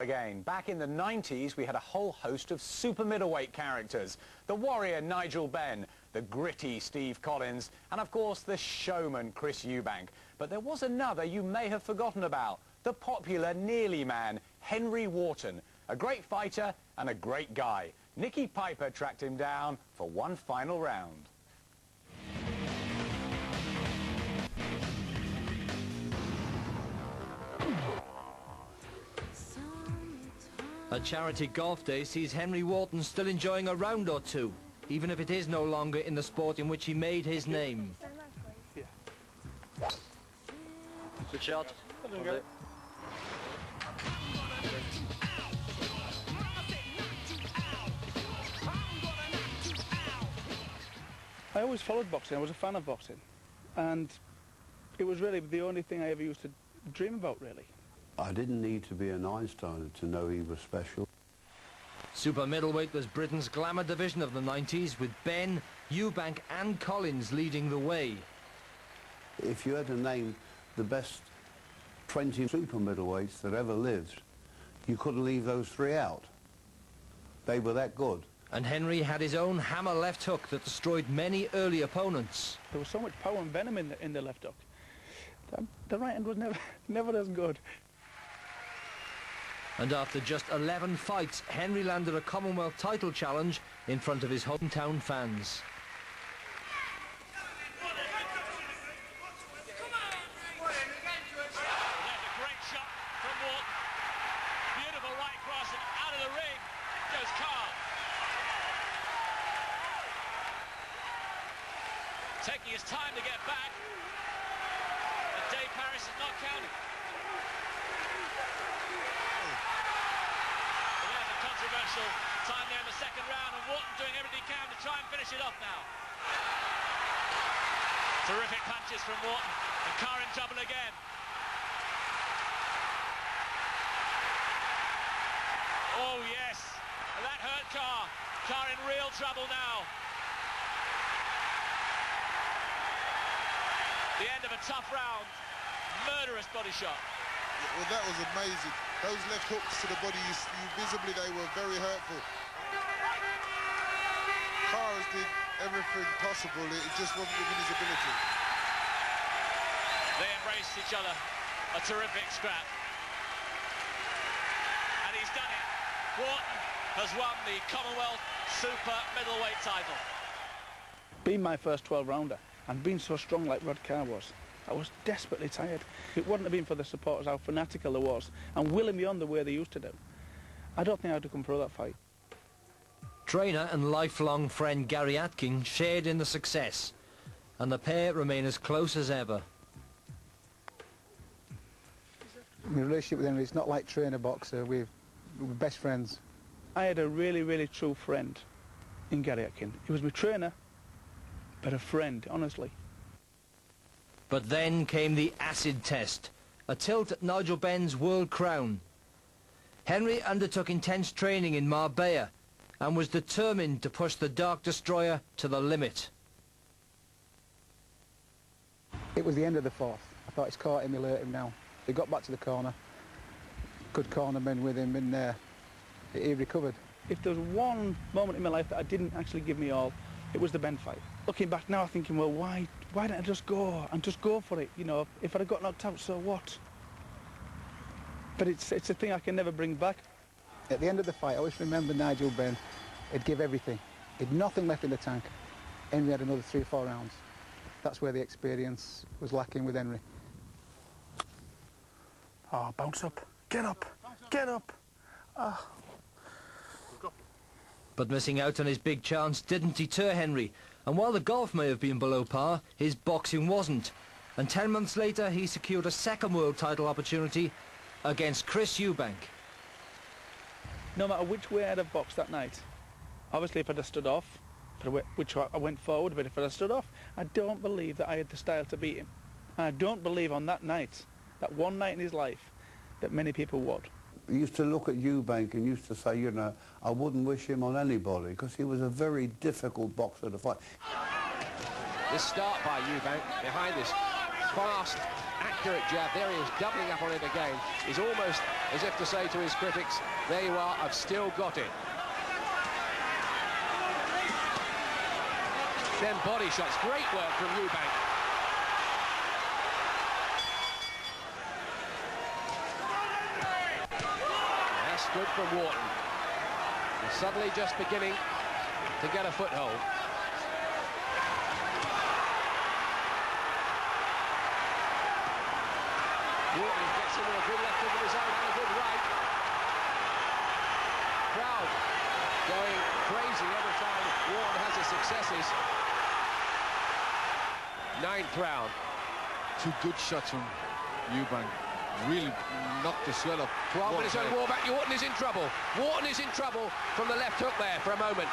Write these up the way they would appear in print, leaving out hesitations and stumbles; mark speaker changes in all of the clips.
Speaker 1: Again, back in the 90s, we had a whole host of super middleweight characters. The warrior Nigel Benn, the gritty Steve Collins, and of course the showman Chris Eubank. But there was another you may have forgotten about, the popular Nearly man, Henry Wharton, a great fighter and a great guy. Nicky Piper tracked him down for one final round.
Speaker 2: A charity golf day sees Henry Wharton still enjoying a round or two, even if it is no longer in the sport in which he made his name. Good shot.
Speaker 3: I always followed boxing. I was a fan of boxing, and it was really the only thing I ever used to dream about, really.
Speaker 4: I didn't need to be an Einstein to know he was special.
Speaker 2: Super middleweight was Britain's glamour division of the 90s, with Benn, Eubank and Collins leading the way.
Speaker 4: If you had to name the best 20 super middleweights that ever lived, you couldn't leave those three out. They were that good.
Speaker 2: And Henry had his own hammer left hook that destroyed many early opponents.
Speaker 3: There was so much power and venom in the left hook. The right hand was never as good.
Speaker 2: And after just 11 fights, Henry landed a Commonwealth title challenge in front of his hometown fans.
Speaker 5: There's a great shot from Wharton. Beautiful right cross and out of the ring goes Carr. Taking his time to get back. And Dave Paris is not counting. Controversial time there in the second round, and Wharton doing everything he can to try and finish it off now. Terrific punches from Wharton, and Carr in trouble again. Oh yes, that hurt Carr. Carr in real trouble now. The end of a tough round, murderous body shot.
Speaker 6: Well, that was amazing. Those left hooks to the body, you visibly they were very hurtful. Carr did everything possible, it just wasn't within his ability.
Speaker 5: They embraced each other, a terrific scrap. And he's done it. Wharton has won the Commonwealth Super Middleweight title.
Speaker 3: Being my first 12-rounder and being so strong like Rod Carr was, I was desperately tired. If it wouldn't have been for the supporters, how fanatical there was, and willing me on the way they used to do, I don't think I'd have come through that fight.
Speaker 2: Trainer and lifelong friend Gary Atkin shared in the success, and the pair remain as close as ever.
Speaker 7: My relationship with Henry, it's not like trainer-boxer, we're best friends.
Speaker 3: I had a really, really true friend in Gary Atkin. He was my trainer, but a friend, honestly.
Speaker 2: But then came the acid test, a tilt at Nigel Benn's world crown. Henry undertook intense training in Marbella and was determined to push the Dark Destroyer to the limit.
Speaker 7: It was the end of the fourth. I thought he's caught him, he'll hurt him now. He got back to the corner, good cornerman with him, and he recovered.
Speaker 3: If there was one moment in my life that I didn't actually give me all, it was the Benn fight. Looking back now, I'm thinking, well, why didn't I just go and just go for it? You know, if I'd have got knocked out, so what? But it's a thing I can never bring back.
Speaker 7: At the end of the fight, I always remember Nigel Benn. He'd give everything. He'd nothing left in the tank. Henry had another 3 or 4 rounds. That's where the experience was lacking with Henry.
Speaker 3: Oh, bounce up. Get up. Get up. Oh.
Speaker 2: But missing out on his big chance didn't deter Henry, and while the golf may have been below par, his boxing wasn't. And 10 months later, he secured a second world title opportunity against Chris Eubank.
Speaker 3: No matter which way I'd have boxed that night, obviously if I'd have stood off, which I went forward, but if I'd have stood off, I don't believe that I had the style to beat him. And I don't believe on that night, that one night in his life, that many people would.
Speaker 4: I used to look at Eubank and used to say, you know, I wouldn't wish him on anybody because he was a very difficult boxer to fight.
Speaker 8: This start by Eubank behind this fast accurate jab. There he is, doubling up on it again. He's almost as if to say to his critics, there you are, I've still got it. Then body shots, great work from Eubank. That's good from Wharton. He's suddenly just beginning to get a foothold. Wharton gets into a good left hook of his own and a good right. Crowd going crazy every time Wharton has his successes. 9th round.
Speaker 6: 2 good shots from Eubank. Really knocked the sweat up.
Speaker 8: 12 minutes on Wharton. Wharton is in trouble. Wharton is in trouble from the left hook there for a moment.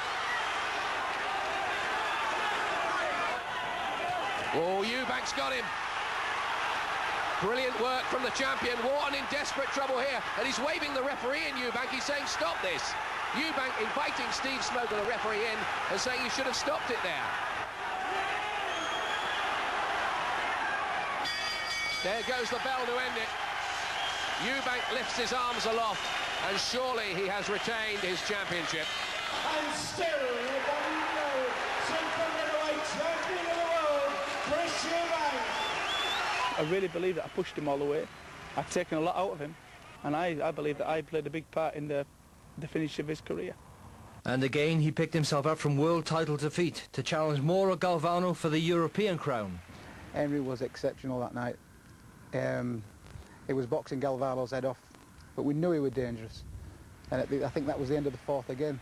Speaker 8: Oh, Eubank's got him. Brilliant work from the champion. Wharton in desperate trouble here, and he's waving the referee in, Eubank. He's saying, stop this. Eubank inviting Steve Smoker, the referee, in, and saying you should have stopped it there. There goes the bell to end it. Eubank lifts his arms aloft, and surely he has retained his championship.
Speaker 9: And still, nobody knows, super middleweight champion of the world, Chris Eubank.
Speaker 3: I really believe that I pushed him all the way. I've taken a lot out of him, and I believe that I played a big part in the finish of his career.
Speaker 2: And again, he picked himself up from world title defeat to challenge Mauro Galvano for the European crown.
Speaker 7: Henry was exceptional that night. It was boxing Galvano's head off, but we knew he was dangerous. And I think that was the end of the 4th again.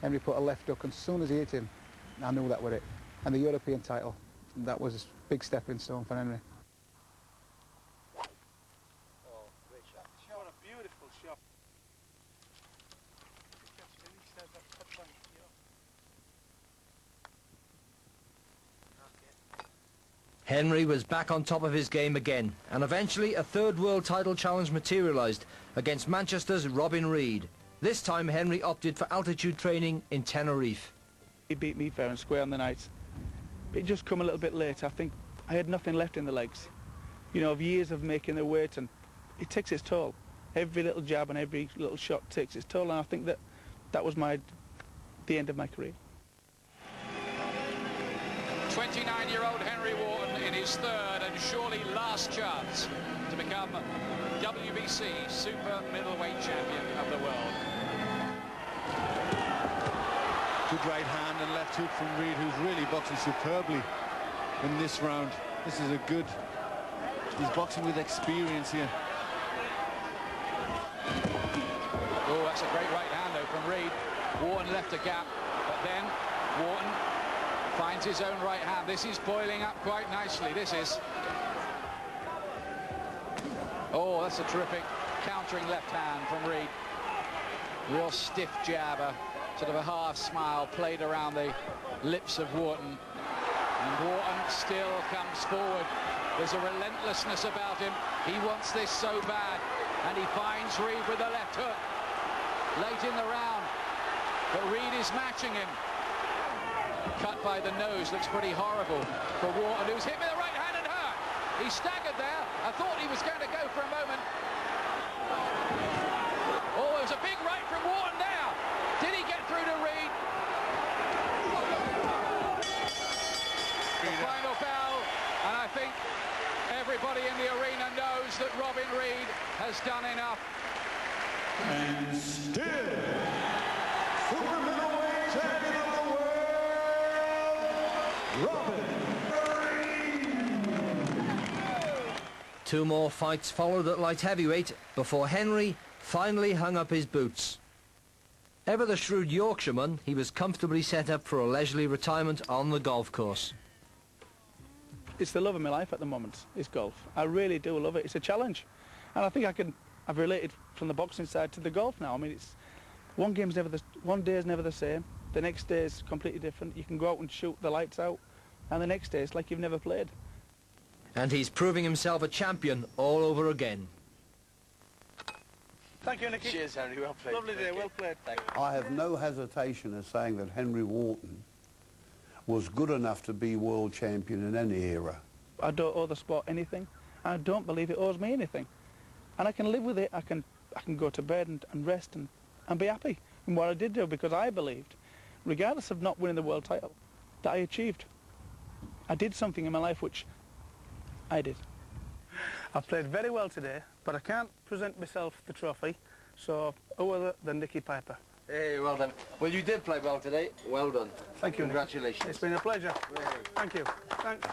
Speaker 7: Henry put a left hook, and as soon as he hit him, I knew that was it. And the European title, that was a big stepping stone for Henry.
Speaker 3: Oh, great shot. What a beautiful shot.
Speaker 2: Henry was back on top of his game again, and eventually a 3rd world title challenge materialised against Manchester's Robin Reid. This time Henry opted for altitude training in Tenerife.
Speaker 3: He beat me fair and square on the night. It just come a little bit late. I think I had nothing left in the legs. You know, of years of making the weight, and it takes its toll. Every little jab and every little shot takes its toll, and I think that was the end of my career.
Speaker 5: 29-year-old Henry Wharton in his 3rd and surely last chance to become WBC super middleweight champion of the world.
Speaker 6: Good right hand and left hook from Reid, who's really boxing superbly in this round. This is a good... He's boxing with experience here.
Speaker 5: Oh, that's a great right hand, though, from Reid. Wharton left a gap, but then Wharton finds his own right hand. This is boiling up quite nicely, this is. Oh, that's a terrific countering left hand from Reid. Real stiff jab, sort of a half smile played around the lips of Wharton. And Wharton still comes forward. There's a relentlessness about him. He wants this so bad. And he finds Reid with the left hook late in the round. But Reid is matching him. Cut by the nose, looks pretty horrible for Wharton, who's hit with the right hand and hurt. He staggered there. I thought he was going to go for a moment. Oh, there was a big right from Wharton there. Did he get through to Reid? The final bell, and I think everybody in the arena knows that Robin Reid has done enough.
Speaker 9: And still, super middleweight champion of the world, Robin Reid.
Speaker 2: 2 more fights followed at light heavyweight before Henry finally hung up his boots. Ever the shrewd Yorkshireman, he was comfortably set up for a leisurely retirement on the golf course.
Speaker 3: It's the love of my life at the moment, is golf. I really do love it. It's a challenge. And I think I've related from the boxing side to the golf now. I mean, it's one day is never the same. The next day is completely different. You can go out and shoot the lights out, and the next day it's like you've never played.
Speaker 2: And he's proving himself a champion all over again.
Speaker 3: Thank you, Nicky.
Speaker 10: Cheers, Henry. Well played.
Speaker 3: Lovely day. Well played. Thank you.
Speaker 4: I have no hesitation in saying that Henry Wharton was good enough to be world champion in any era.
Speaker 3: I don't owe the sport anything. I don't believe it owes me anything. And I can live with it. I can go to bed and rest and be happy in what I did do, because I believed, regardless of not winning the world title, that I achieved. I did something in my life which I did. I played very well today, but I can't present myself the trophy, so who other than Nicky Piper?
Speaker 2: Hey, well done. Well, you did play well today. Well done.
Speaker 3: Thank you.
Speaker 2: Congratulations.
Speaker 3: It's been a pleasure. Thank you. Thanks.